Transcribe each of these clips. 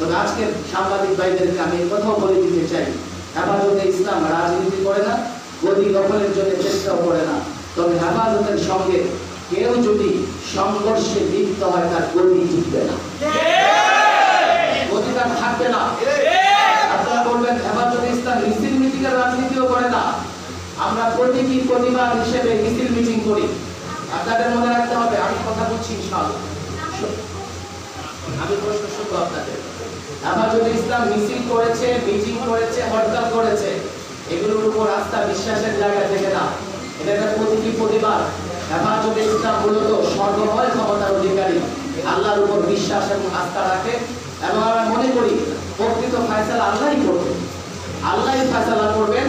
তো আজকে সাংবাদিক ভাইদেরকে আমি কথাও বলে দিতে চাই, হেফাজতে ইসলাম রাজনীতি করে না, গদি দখলের জন্য চেষ্টাও করে না। তবে হেফাজতের সঙ্গে কেউ যদি সংঘর্ষে লিপ্ত হয় তার গদি জিতবে না, গদি তার থাকবে না। আপনারা বলবেন হেফাজতে ইসলাম মিছিল মিটিংয়ের রাজনীতিও করে না। আমরা প্রতীকী প্রতিবাদ হিসেবে মিছিল মিটিং করি। আপনাদের মনে রাখতে হবে, আমি কথা বলছি ইনশাআল্লাহ, আমি প্রশ্ন শুনবো আপনাদের। হেফাজতে ইসলাম মিছিল করেছে, মিটিং করেছে, হরতাল করেছে, এগুলোর উপর আস্থা বিশ্বাসের জায়গা থেকে না, এটা একটা প্রতীকী প্রতিবাদ। হেফাজতে ইসলাম মূলত সর্বময় ক্ষমতার অধিকারী, আল্লাহর উপর বিশ্বাস এবং আস্থা রাখে এবং আমরা মনে করি প্রকৃত ফয়সালা আল্লাহই করবেন, আল্লাহই ফয়সালা করবেন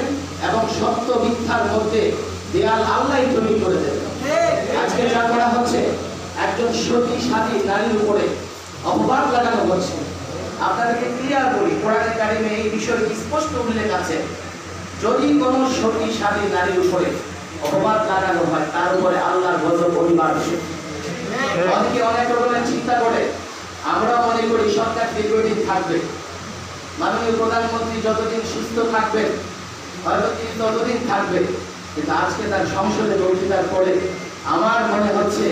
এবং সত্য মিথ্যার মধ্যে দেয়াল আল্লাহই তৈরি করে দেবেন। আজকে যা করা হচ্ছে, একজন সতী সাথী নারীর উপরে অপবাদ লাগানো হচ্ছে। আপনাদেরকে ক্লিয়ার করি, কোরআনে কারিমে এই বিষয়টি স্পষ্ট উল্লেখ আছে, যদি কোনো সতী সাথী নারীর উপরে অপবাদ লাগানো হয় তার উপরে আল্লাহর গজব অনিবার্য। অনেকে অনেক রকমের চিন্তা করে, আমরা মনে করি সরকার দীর্ঘদিন থাকবে, মাননীয় প্রধানমন্ত্রী যতদিন সুস্থ থাকবেন হয়তো তিনি ততদিন থাকবেন, কিন্তু আজকে তার সংসদে বক্তৃতার পরে আমার মনে হচ্ছে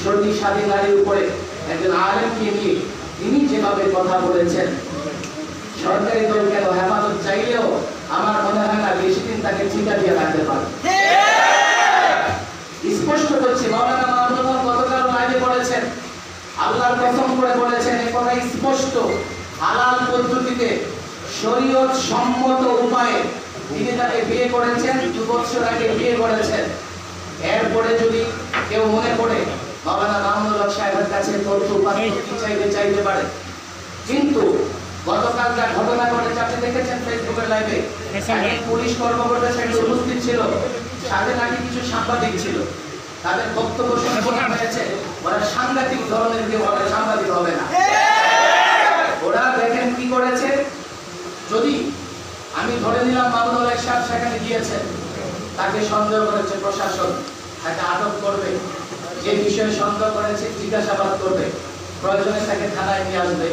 সতী সাথী নারীর উপরে একজন আলেমকে নিয়ে তিনি যেভাবে কথা বলেছেন, সরকারি দল কেন হেফাজত চাইলেও আমার মনে হয় না বেশি দিন তাকে ঠিকা দিয়ে রাখতে পারে। স্পষ্ট করছি, মাওলানা মাহমুদ গতকাল লাইভে বলেছেন, আল্লাহর কসম করে বলেছেন, এই কথা স্পষ্ট, হালাল পদ্ধতিতে শরীয়ত সম্মত উপায়ে তিনি তাকে বিয়ে করেছেন, 2 বছর আগে বিয়ে করেছেন। এরপরে যদি কেউ মনে করে মাওলানা মাহমুদ সাহেবের কাছে তথ্য চাইতে পারে, কিন্তু গতকাল যা ঘটনা ঘটেছে আপনি দেখেছেন ফেসবুকের লাইভে, পুলিশ কর্মকর্তা সেখানে উপস্থিত ছিল, সাথে নাকি কিছু সাংবাদিক ছিল, তাদের বক্তব্য শুনে বলা হয়েছে ওরা সাংঘাতিক ধরনের কেউ হবে, সাংবাদিক হবে না। ওরা দেখেন কি করেছে, যদি আমি ধরে নিলাম মামুনুল হক সাহেব সেখানে গিয়েছেন, তাকে সন্দেহ করেছে প্রশাসন, তাকে আটক করবে, যে বিষয়ে সন্দেহ করেছে জিজ্ঞাসাবাদ করবে, প্রয়োজনে তাকে থানায় নিয়ে আসবে।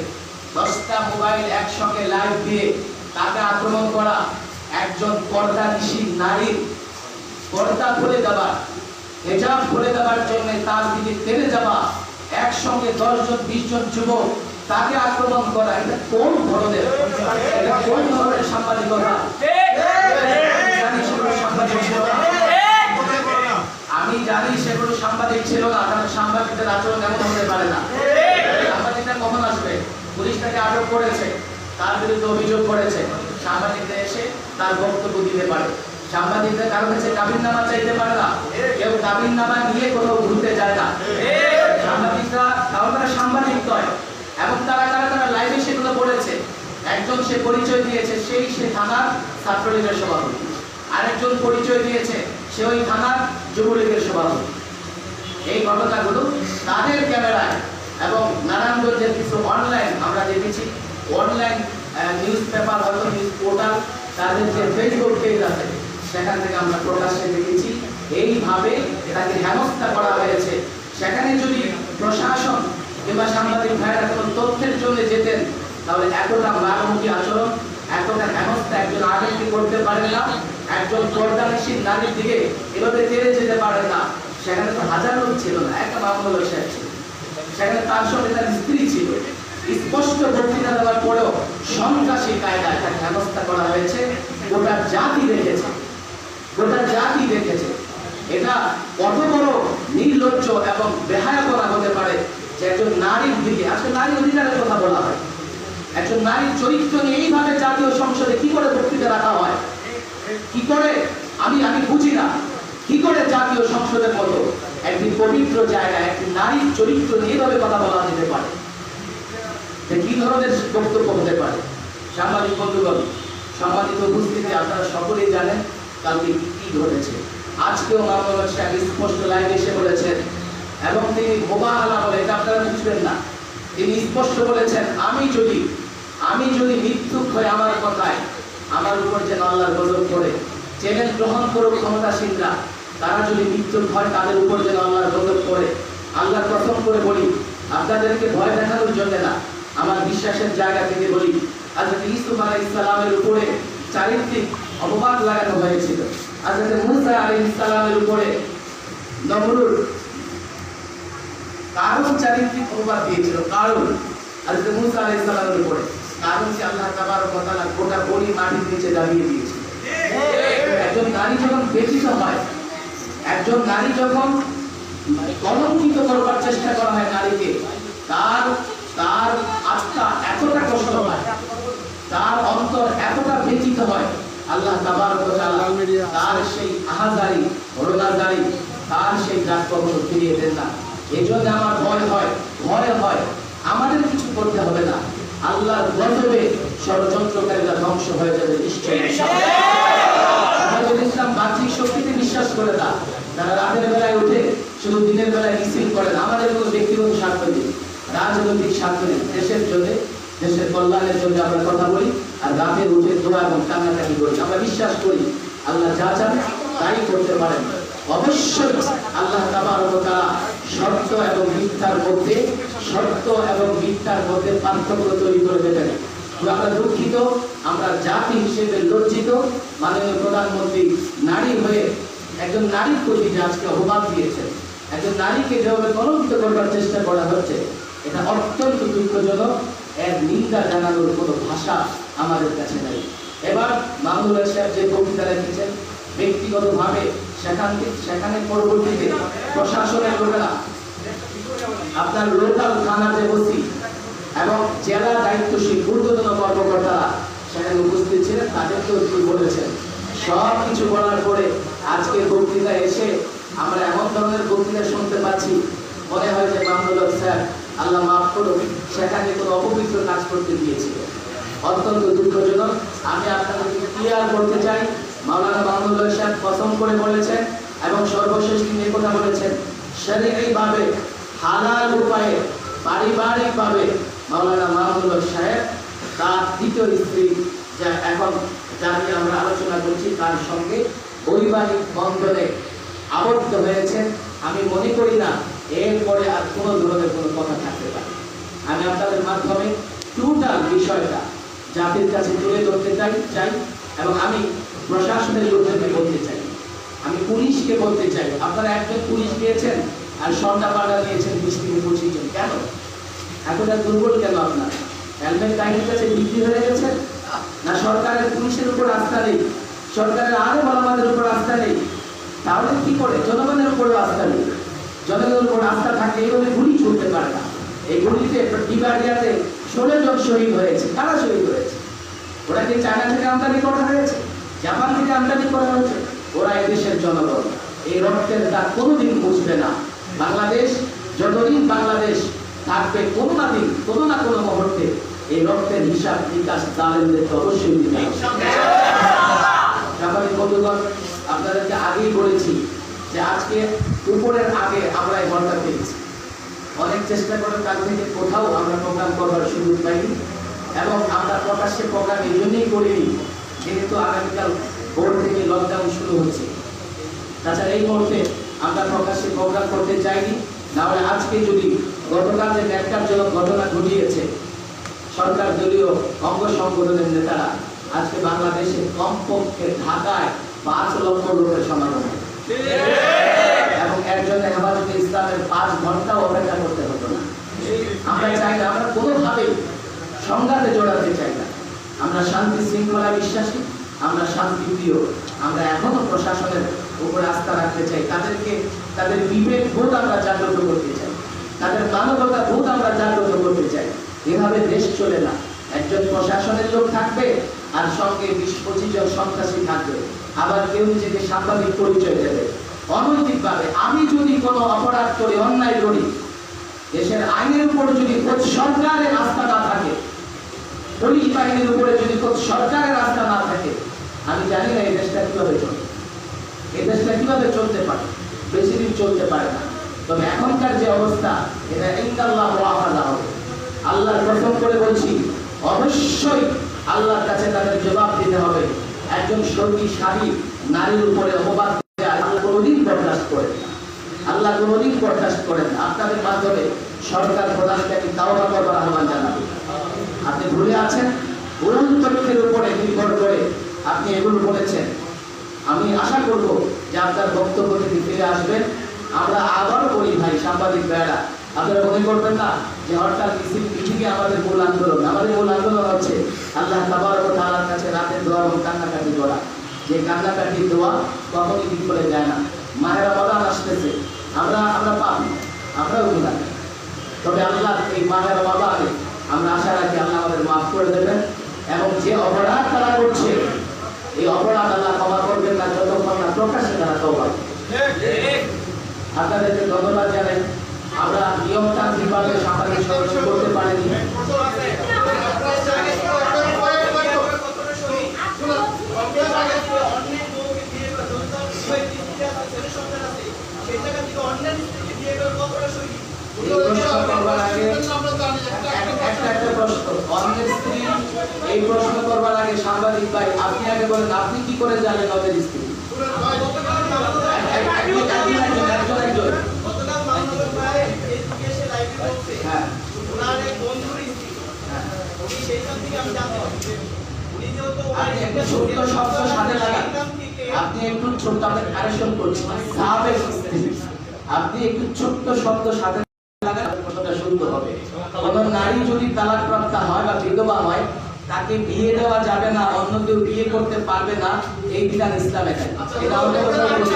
10টা মোবাইল একসঙ্গে লাইভ দিয়ে তাকে আক্রমণ করা, একজন পর্দানিশী নারীর পর্দা খুলে দেওয়া, হিজাব খুলে দেওয়ার জন্য তার দিকে তেড়ে যাওয়া, একসঙ্গে 10 জন 20 জন যুবক তাকে আক্রমণ করা, এটা কোন ধরনের সাংবাদিকতা? আমি জানি সেগুলো সাংবাদিক ছিল না, কারণ সাংবাদিকদের আচরণ এমন হতে পারে না। সাংবাদিকরা কখন আসবে? পুলিশ তাকে আটক করেছে, তার বিরুদ্ধে অভিযোগ করেছে, সাংবাদিকরা এসে তার বক্তব্য দিতে পারে। সাংবাদিকদের কারো কাছে কাবিননামা চাইতে পারে না, কেউ কাবিননামা নিয়ে কোথাও ঘুরতে যায় না। সাংবাদিকরা তারা সাংবাদিক নয়, এবং তারা লাইভে সেগুলো বলেছে। একজন সে পরিচয় দিয়েছে, সে থানার ছাত্রলীগের সভাপতি, আরেকজন পরিচয় দিয়েছে সে ওই থানার যুবলীগের সভাপতি। এই ঘটনাগুলো তাদের ক্যামেরায় এবং নারায়ণগঞ্জের কিছু অনলাইন আমরা দেখেছি, অনলাইন নিউজ পেপার হয়তো নিউজ পোর্টাল, তাদের যে ফেসবুক পেজ আছে সেখান থেকে আমরা প্রকাশ্যে দেখেছি এইভাবে তাকে হেনস্থা করা হয়েছে। সেখানে যদি প্রশাসন কিংবা সাংবাদিক ভাইয়েরা কোনো তথ্যের জন্য যেতেন, তাহলে এতটা মারমুখী আচরণ, এতটা হেনস্থা একজন আলেমকে করতে পারেন না, একজন পর্দানিশী নারীর দিকে এভাবে তেড়ে যেতে পারেন না। সেখানে তো হাজার লোক ছিল না, একটা মামুনুল হক সাহেব ছিল, সেখানে তার সঙ্গে তার স্ত্রী ছিল। স্পষ্ট বক্তৃতা দেওয়ার পরেও সন্ত্রাসী কায়দায় তাকে হেনস্থা করা হয়েছে। গোটা জাতি দেখেছে, গোটা জাতি দেখেছে। এটা কত বড় নির্লজ্জ এবং বেহায়াপনা হতে পারে যে একজন নারীর দিকে, আজকে নারী অধিকারের কথা বলা হয়, একজন নারীর চরিত্র নিয়ে এইভাবে জাতীয় সংসদে কি করে বক্তৃতা রাখা হয়, কি করে আমি বুঝি না, কি করে জাতীয় সংসদের মতো একটি পবিত্র জায়গায় একটি নারীর চরিত্র নিয়ে এইভাবে কথা বলা যেতে পারে, কি ধরনের বক্তব্য হতে পারে। সাংবাদিক বন্ধুগণ, সাংবাদিক উপস্থিতি আপনারা সকলেই জানেন কালকে কি ঘটেছে। আজকেও মামুনুল হক সাহেব স্পষ্ট লাইভে এসে বলেছেন, এবং তিনি মোবাহালা বলে, এটা আপনারা বুঝবেন না, তিনি স্পষ্ট বলেছেন, আমি যদি মিথ্যুক হয়ে আমার কথায় আমার উপর যেন আল্লাহর গজব করে, চ্যানেল গ্রহণ করুক ক্ষমতাসীনরা, তারা যদি মিথ্যুক হয় তাদের উপর যেন আল্লাহর গজব করে। আল্লাহর কসম করে বলি, আপনাদেরকে ভয় দেখানোর জন্য না, আমার বিশ্বাসের জায়গা থেকে বলি, হযরত ইউসুফ আলাইহিস সালামের উপরে চারিত্রিক অপবাদ লাগানো হয়েছিল। হযরত মুসা আলাইহিস সালামের উপরে নমরুদ কারণ চারিত্রিক অপবাদ দিয়েছিল। কারণ হযরত মুসা আলাইহিস সালামের উপরে কারণ যে আল্লাহ তাবারক ওয়া তাআলা গোটা বনি মাটির নিচে দাবিয়ে দিয়েছিল। একজন নারী যখন ব্যথিত হয়, একজন নারী যখন কলঙ্কিত করবার চেষ্টা করা হয় নারীকে, তার আত্মা এতটা কষ্ট হয়, তার অন্তর এতটা ব্যথিত হয়, আল্লাহ তাবারক ওয়া তাআলা তার সেই আহাজারি রোনাজারি তার সেই ডাক কখনো ফিরিয়ে দেন না। এজন্য আমার ভয় হয় আমাদের কিছু করতে হবে না, আল্লাহর গজবে ষড়যন্ত্রকারীরা ধ্বংস হয়ে যাবে নিশ্চয়ই। ইসলাম বাহ্যিক শক্তিতে বিশ্বাস করে না, তারা রাতের বেলায় উঠে শুধু দিনের বেলায় মিছিল করে না। আমাদের কোনো ব্যক্তিগত স্বার্থ নেই, রাজনৈতিক স্বার্থ নেই, দেশের জন্য, দেশের কল্যাণের জন্য আমরা কথা বলি আর রাতে উঠে দোয়া এবং কান্নাকাটি করি। আমরা বিশ্বাস করি আল্লাহ যা চান তাই করতে পারেন। অবশ্যই আল্লাহ তাবারক ওয়া তাআলা সত্য এবং মিথ্যার মধ্যে পার্থক্য তৈরি করে দেবেন। আমরা দুঃখিত, আমরা জাতি হিসেবে লজ্জিত, মাননীয় প্রধানমন্ত্রী নারী হয়ে একজন নারীর প্রতি আজকে অপবাদ দিয়েছেন, একজন নারীকে যেভাবে কলঙ্কিত করবার চেষ্টা করা হচ্ছে, এটা অত্যন্ত দুঃখজনক। এর নিন্দা জানানোর কোনো ভাষা আমাদের কাছে নেই। এবার মামুনুল হক সাহেব যে কবিতা লিখেছেন, ব্যক্তিগতভাবে সেখানে পরবর্তীতে প্রশাসনের লোকেরা, আপনার লোকাল থানাতে বসি এবং জেলা দায়িত্বশীল ঊর্ধ্বতন কর্মকর্তারা সেখানে উপস্থিত ছিলেন, তাদেরকেও একটু বলেছেন। সব কিছু বলার পরে আজকে বক্তৃতা এসে আমরা এমন ধরনের বক্তৃতা শুনতে পাচ্ছি, মনে হয় যে মামুনুল হক স্যার আল্লাহ মাফ করুন সেখানে কোনো অপবিত্র কাজ করতে গিয়েছিল। অত্যন্ত দুঃখজনক। আমি আপনাদেরকে ক্লিয়ার করতে চাই, মাওলানা মামুনুল হক সাহেব কসম করে বলেছেন এবং সর্বশেষ তিনি এই কথা বলেছেন, শরীয়তভাবে হালাল উপায়ে পারিবারিকভাবে মাওলানা মামুনুল হক সাহেব তার দ্বিতীয় স্ত্রী যা এখন যা নিয়ে আমরা আলোচনা করছি তার সঙ্গে বৈবাহিক বন্ধনে আবদ্ধ হয়েছেন। আমি মনে করি না এরপরে আর কোনো ধরনের কোনো কথা থাকতে পারে। আমি আপনাদের মাধ্যমে টোটাল বিষয়টা জাতির কাছে তুলে ধরতে চাই এবং আমি প্রশাসনের লোকদেরকে বলতে চাই, আমি পুলিশকে বলতে চাই, আপনারা একজন পুলিশ পেয়েছেন আর সন্ধ্যাপাড়া নিয়েছেন 20 থেকে 25 জন। কেন এতটা দুর্বল কেন? আপনার হেলমেট টাইমের কাছে বিক্রি হয়ে গেছে না? সরকারের পুলিশের উপর আস্থা নেই, সরকারের আরো আমাদের উপর আস্থা নেই, তাহলে কি করে? জনগণের উপরও আস্থা নেই। জনগণের উপর আস্থা থাকলে এইভাবে গুলি ছুটতে পারে না। এই গুলিতে ডিবারিয়াতে 16 জন শহীদ হয়েছে। কারা শহীদ হয়েছে? ওরা কি চায়না থেকে আমদানি করা হয়েছে? জাপান থেকে আমদানি করা হয়েছে? ওরা এদেশের জনগণ। এই রক্তের দাগ কোনোদিন মুছবে না। বাংলাদেশ যতদিন বাংলাদেশ থাকবে, কোনো না কোনো মুহূর্তে এই রক্তের হিসাব নিকাশ জালেমদেরকে অবশ্যই দিতে হবে। জাপানি বন্ধুগণ, আপনাদেরকে আগেই বলেছি যে আজকে উপরের আগে আমরা এই ঘরটা পেয়েছি। অনেক চেষ্টা করে কাল থেকে কোথাও আমরা প্রোগ্রাম করবার সুযোগ পাইনি এবং আমরা প্রকাশ্যে প্রোগ্রাম এই জন্যই করিনি যেহেতু আগামীকাল ভোর থেকে লকডাউন শুরু হচ্ছে। তাছাড়া এই মুহূর্তে আমরা প্রকাশ্যে প্রোগ্রাম করতে চাইনি, নাহলে আজকে যদি গতকাল যে ন্যাক্কারজনক ঘটনা ঘটিয়েছে সরকার দলীয় অঙ্গ সংগঠনের নেতারা, আজকে বাংলাদেশে কমপক্ষে ঢাকায় 5 লক্ষ লোকের সমাগম এবং এর জন্য হেফাজতে ইসলামের 5 ঘন্টা অপেক্ষা করতে হতো না। আমরা চাই না, আমরা কোনোভাবেই সংঘাতে জড়াতে চাই না। আমরা শান্তি শৃঙ্খলা বিশ্বাসী, আমরা শান্তিপ্রিয়। আমরা এখনো প্রশাসনের উপরে আস্থা রাখতে চাই, তাদেরকে তাদের বিবেক বোধ আমরা জাগ্রত করতে চাই, তাদের মানবতা বোধ আমরা জাগ্রত করতে চাই। এভাবে দেশ চলে না। একজন প্রশাসনের লোক থাকবে আর সঙ্গে 20-25 জন সন্ত্রাসী থাকবে, আবার কেউ নিজেকে সাংবাদিক পরিচয় দেবে অনৈতিকভাবে। আমি যদি কোনো অপরাধ করি, অন্যায় করি, দেশের আইনের উপর যদি খোদ সরকারের আস্থা না থাকে, পুলিশ বাহিনীর উপরে যদি খোদ সরকারের আস্থা না থাকে, আমি জানি না এই দেশটা কিভাবে চলবে। এই দেশটা কিভাবে চলতে পারে? বেশি দিন চলতে পারে না। তবে এখনকার যে অবস্থা, এটা ইনশাআল্লাহ ওয়াফাদা হবে। আল্লাহর কসম করে বলছি, অবশ্যই আল্লাহর কাছে তাদের জবাব দিতে হবে। একজন শক্তিশালী নারীর উপরে অপবাদ আল্লাহ কোনোদিন বরদাস্ত করেন না, আল্লাহ কোনোদিন বরদাস্ত করেন না। আপনাদের মাধ্যমে সরকার প্রধানকে আমি তাওবা করবার আহ্বান জানাবো। এগুলো বলেছেন। আমি আশা করব যে আপনার বক্তব্য থেকে ফিরে আসবেন। আমরা আবার বলি ভাই সাংবাদিক ভাইরা, আপনারা মনে করবেন না যে হরতাল মিছিল মিটিংয়ে আমাদের মূল আন্দোলন। আমাদের মূল আন্দোলন হচ্ছে আল্লাহ তাবারক ওয়া তাআলার কাছে রাতের দোয়া এবং কান্নাকাটি করা। যে কান্নাকাটি দোয়া কখনই বিফলে যায় না। মাহে রমাদান আসতেছে, আমরা পাপি, আমরাও গুনাহগার। তবে আল্লাহ এই মাহে রমাদানে আমরা আশা রাখি আল্লাহ আমাদের মাফ করে দেবেন এবং যে অপরাধ তারা করছে এই অপরাধ আল্লাহ ক্ষমা করবেন না যতক্ষণ না প্রকাশ্যে তারা তওবা করে। আপনাদেরকে ধন্যবাদ জানাই। আমরা নিয়মতান্ত্রিকভাবে সাংবাদিক সম্মেলন করতে পারিনি। এই প্রশ্ন করবার আগে সাংবাদিক ভাই আপনি আগে বলেন, আপনি কি করে জানেন ওদের স্ত্রী? আপনি একটু ছোট্ট কারেকশন করছেন, আপনি একটু ছোট্ট শব্দ সাথে কথাটা শুনতে হবে। কোন নারী যদি তালাকপ্রাপ্ত হয় বা বিধবা হয় তাকে বিয়ে দেওয়া যাবে না, অন্য কেউ বিয়ে করতে পারবে না, এই বিধান ইসলামে নাই। এটা আমাদের কথা বলছি।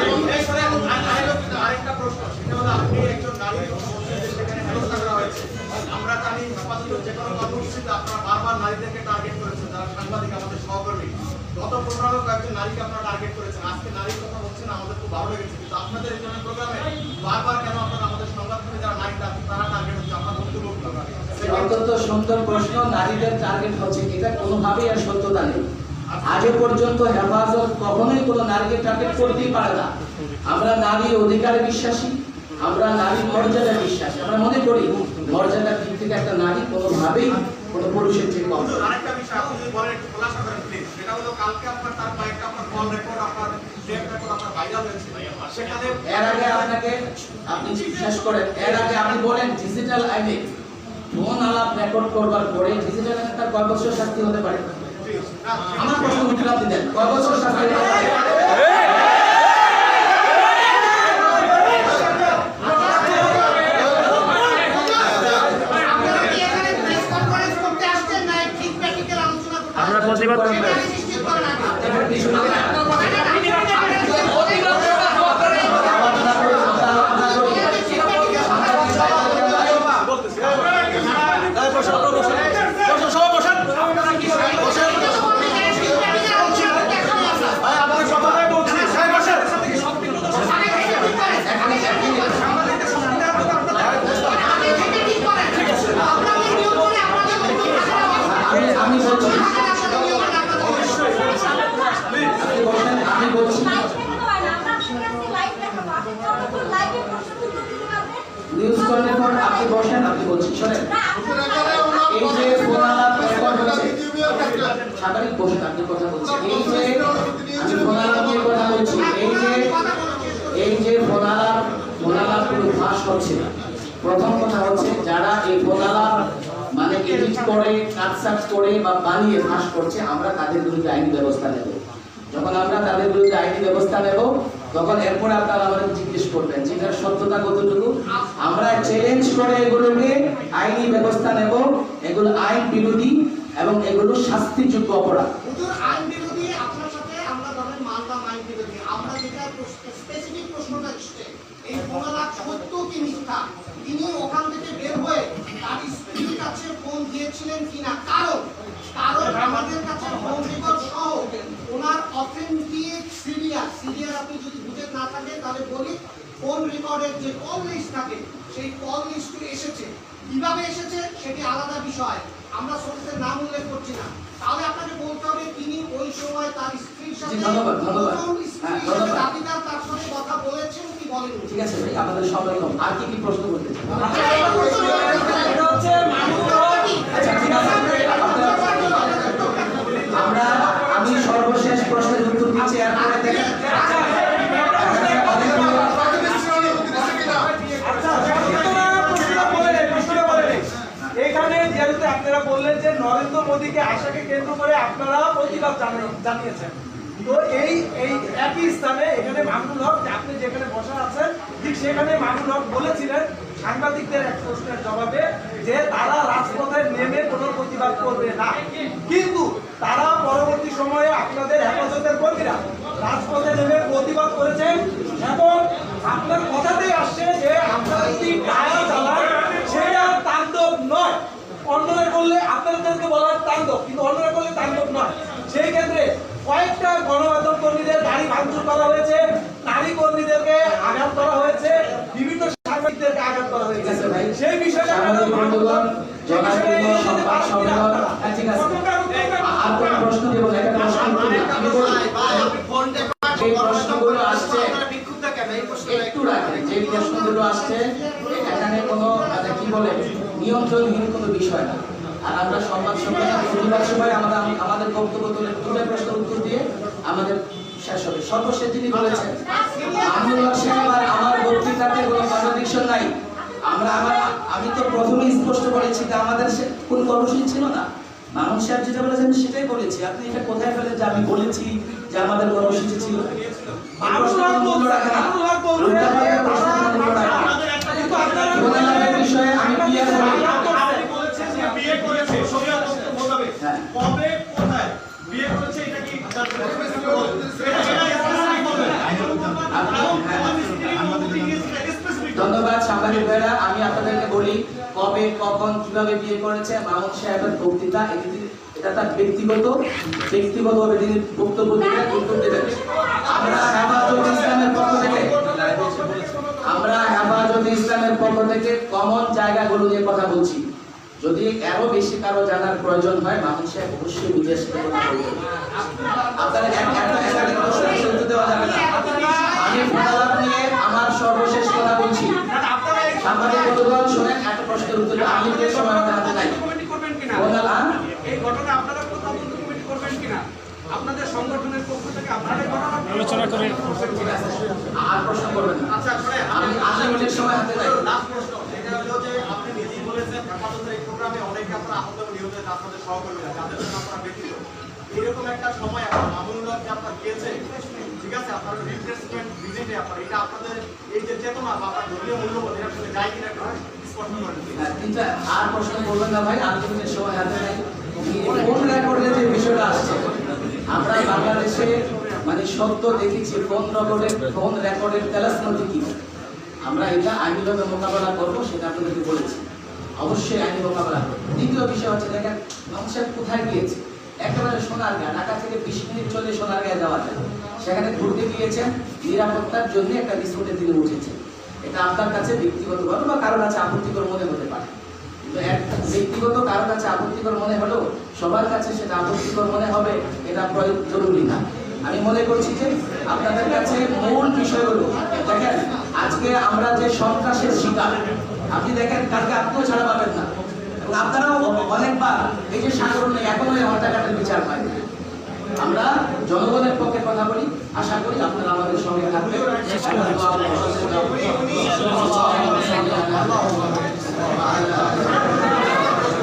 আরেকটা প্রশ্ন, সেটা হলো আপনি একজন নারী সেখানে হেনস্থা করা হয়েছে। আমরা জানি যে কোনো কর্মসূচিতে আপনারা বারবার নারীদেরকে টার্গেট করেছেন, যারা সাংবাদিক আমাদের সহকর্মী। গত প্রোগ্রামে কয়েকজন নারীকে আপনারা টার্গেট করেছেন, আজকে নারীর কথা বলছেন, আমাদের খুব ভালো লেগেছে। কিন্তু আপনাদের এই ধরনের প্রোগ্রামে বারবার কেন আপনারা আমাদের সংবাদকর্মী যারা নারীরা তারা টার্গেট হচ্ছে, আপনার বক্তব্য অত্যন্ত সুন্দর প্রশ্ন। নারীদের টার্গেট হচ্ছে এটা কোনোভাবেই আর সত্যতা নেই। আগে পর্যন্ত হেফাজত কখনোই কোনো নারীকে টার্গেট করতেই পারে না। আমরা নারী অধিকারে বিশ্বাসী, আমরা নারী মর্যাদায় বিশ্বাসী। আমরা মনে করি মর্যাদার দিক থেকে একটা নারী কোনোভাবেই কোনো পুরুষের চেয়ে কম। আরেকটা বিষয় আপনি যদি বলেন একটু খোলাসা করেন প্লিজ, সেটা হলো কালকে আপনার তার কয়েকটা আপনার কল রেকর্ড আপনার টেপ রেকর্ড আপনার ভাইরাল হয়েছে। সেখানে এর আগে আপনাকে আপনি শেষ করেন, এর আগে আপনি বলেন ডিজিটাল আইনে ফোন আলাপ রেকর্ড করবার পরে ডিজিটাল আইনে তার কয় বছর শাস্তি হতে পারে? আমার প্রশ্ন উত্তর আপনি দেন, কয় বছর শাস্তি হতে পারে? আমরা প্রতিবাদ করব। নিউজ করার পর আপনি বসেন, আপনি বলছেন শোনেন, এই যে ফোনালাপ রেকর্ড হচ্ছে, সাংবাদিক বসেন, আপনি কথা বলছেন, এই যে আমি ফোনালাপের কথা বলছি, এই যে ফোনালাপ কোনো ফাঁস হচ্ছে না। প্রথম কথা হচ্ছে যারা এই ফোনালাপ মানে এডিট করে কাটসাট করে বা বানিয়ে ফাঁস করছে, আমরা তাদের বিরুদ্ধে আইনি ব্যবস্থা নেব। যখন আমরা তাদের বিরুদ্ধে আইনি ব্যবস্থা নেব তখন এরপরে আপনারা আমাদের জিজ্ঞেস করবেন যেটার সত্যতা কতটুকু। আমরা চ্যালেঞ্জ করে এগুলোকে আইনি ব্যবস্থা নেব। এগুলো আইন বিরোধী এবং এগুলো শাস্তিযোগ্য অপরাধ। আইন বিরোধী আপনার সাথে আমরা ধরেন মানলাম আইন বিরোধী, আমরা যেটা স্পেসিফিক প্রশ্নটা এসছে এই ফোনালাপ সত্য কি মিথ্যা, তিনি ওখান থেকে বের হয়ে তার স্ত্রীর কাছে ফোন দিয়েছিলেন কিনা, কারণ আমাদের কাছে ফোন রেকর্ড সহ ওনার অথেন্টিক সিরিয়াল আপনি যদি বুঝে না থাকেন তাহলে বলি, ফোন রেকর্ডের যে কল লিস্ট থাকে সেই কল লিস্ট এসেছে। কিভাবে এসেছে সেটি আলাদা বিষয়, আমরা সোর্সের নাম উল্লেখ করছি না। তাহলে আপনাকে বলতে হবে তিনি ওই সময় তার স্ত্রীর সাথে দাবিদার তার সাথে কথা বলেছেন কি বলেন। ঠিক আছে ভাই, আমাদের সময় কম, আর কি প্রশ্ন করতে চান? আমি সর্বশেষ প্রশ্নের উত্তর দিচ্ছি, এরপরে দেখেন এখানে যেহেতু আপনারা বললেন যে নরেন্দ্র মোদীকে আশাকে কেন্দ্র করে আপনারা প্রতিবাদ জানিয়েছেন, তো এই একই স্থানে এখানে মামুনুল হক, আপনি যেখানে বসা আছেন ঠিক সেখানে মামুনুল হক বলেছিলেন সাংবাদিকদের এক প্রশ্নের জবাবে যে তারা রাজপথে নেমে কোনো প্রতিবাদ করবে না, কিন্তু তারা পরবর্তী সময়ে আপনাদের হেফাজতের কর্মীরা রাজপথে নেমে প্রতিবাদ করেছেন এবং আপনার কথাতেই আসছে যে আপনারা যদি টায়ার চালান সেটা তাণ্ডব নয়, অন্যরা করলে আপনাদেরকে বলা হয় তাণ্ডব, কিন্তু অন্যরা করলে তাণ্ডব নয়। সেই ক্ষেত্রে কয়েকটা গণমাধ্যম কর্মীদের গাড়ি ভাঙচুর করা হয়েছে, নারী কর্মীদেরকে আঘাত করা হয়েছে, বিভিন্ন সাংবাদিকদেরকে আঘাত করা হয়েছে। সেই বিষয়টা প্রশ্ন দেবো না, একটা প্রশ্ন এই প্রশ্নগুলো আসছে একটু রাখেন, যে প্রশ্নগুলো আসছে এখানে কোনো মানে কি বলে নিয়ন্ত্রণহীন কোনো বিষয় না। আর আমরা সংবাদ সম্মেলন প্রতিবাদ সময় আমাদের বক্তব্য তুলে দুটো প্রশ্নের উত্তর দিয়ে আমাদের শেষ হবে। সর্বশেষ যিনি বলেছেন আমার বক্তৃতাতে কোনো কন্ট্রাডিকশন নাই। আমি তো প্রথমেই স্পষ্ট বলেছি যে আমাদের কোন কর্মসূচি ছিল না। মামুন সাহেব যেটা বলেছেন সেটাই বলেছি। আপনি এটা কোথায় ফেলেন যে আমি বলেছি যে আমাদের কর্মসূচি ছিল? বিষয়ে আমি ক্লিয়ার করি। বিয়ে করেছে শরীয়ত মোতাবেক কবে কোথায় বিয়ে করেছে এটা কি ধন্যবাদ সাংবাদিক ভাইরা। আমি আপনাদেরকে বলি কবে কখন কিভাবে বিয়ে করেছে মামুন সাহেবের বক্তৃতা, এটা তার ব্যক্তিগতভাবে তিনি বক্তব্য দিবেন, উত্তর দেবেন। আমরা হেফাজতে ইসলামের পক্ষ থেকে কমন জায়গাগুলো নিয়ে কথা বলছি। যদি আরো বেশি কারো জানার প্রয়োজন হয় মামুন সাহেব অবশ্যই বুঝে সাথে কথা বলবেন। আপনারা একাধিক প্রশ্নের উত্তর দেওয়া যাবে না। আমি ফোনালাপ নিয়ে আমার সর্বশেষ কথা বলছি। সাংবাদিক বন্ধুগণ শোনেন, একটা প্রশ্নের উত্তর আমি যে সময় হাতে নাই। এই ঘটনা আপনারা তদন্ত কমিটি করবেন কিনা? আপনাদের সংগঠনের পক্ষ থেকে আপনাদের আলোচনা করে আর প্রশ্ন করবেন না। আচ্ছা আমি 8 মিনিটের সময় হাতে নাই। লাস্ট প্রশ্ন এটা হলো যে আপনি নিজেই বলেছেন হেফাজতের এই প্রোগ্রামে অনেকে আপনারা আহত এবং নিহত হয়েছে আপনাদের সহকর্মীরা, যাদের জন্য আপনারা ব্যতীত। এরকম একটা সময় আপনার মামুনুল হক যে আপনার গিয়েছে, ঠিক আছে, আপনার রিপ্লেসমেন্ট ভিজিটে আপনার এটা আপনাদের এই যে চেতনা বা আপনার ধর্মীয় মূল্যবোধ এর সাথে যায় কিনা একটু স্পষ্ট করে দিন। কিন্তু আর প্রশ্ন করবেন না ভাই, 8 মিনিটের সময় হাতে নাই। ফোন রেকর্ডের যে বিষয়টা আসছে, আমরা বাংলাদেশে মানে সত্য দেখেছি ফোন রেকর্ডের তেলাসমতি কি। আমরা এটা আইনিভাবে মোকাবেলা করবো, সেটা আপনাদেরকে বলেছি। অবশ্যই আইনি মোকাবেলা করবো। দ্বিতীয় বিষয় হচ্ছে দেখেন মামুন সাহেব কোথায় গিয়েছে, একেবারে সোনারগাঁ, ঢাকা থেকে 20 মিনিট চলে সোনারগাঁয়ে যাওয়া যায়। সেখানে ঘুরতে গিয়েছেন, নিরাপত্তার জন্য একটা রিসোর্টে তিনি উঠেছেন। এটা আপনার কাছে ব্যক্তিগতভাবে বা কারোর কাছে আপত্তিকর মনে হতে পারে, কিন্তু ব্যক্তিগত কারোর কাছে আপত্তিকর মনে হলেও সবার কাছে সেটা আপত্তিকর মনে হবে এটা প্রয়োগ জরুরি না। আমি মনে করছি যে আপনাদের কাছে মূল বিষয়গুলো দেখেন, আজকে আমরা যে সন্ত্রাসের শিকার, আপনি দেখেন কালকে আপনিও ছাড়া পাবেন না, এবং আপনারাও অনেকবার এই যে সাগর নেই এখনো এই হত্যাকাণ্ডের বিচার পাই। আমরা জনগণের পক্ষে কথা বলি, আশা করি আপনারা আমাদের সঙ্গে থাকবেন।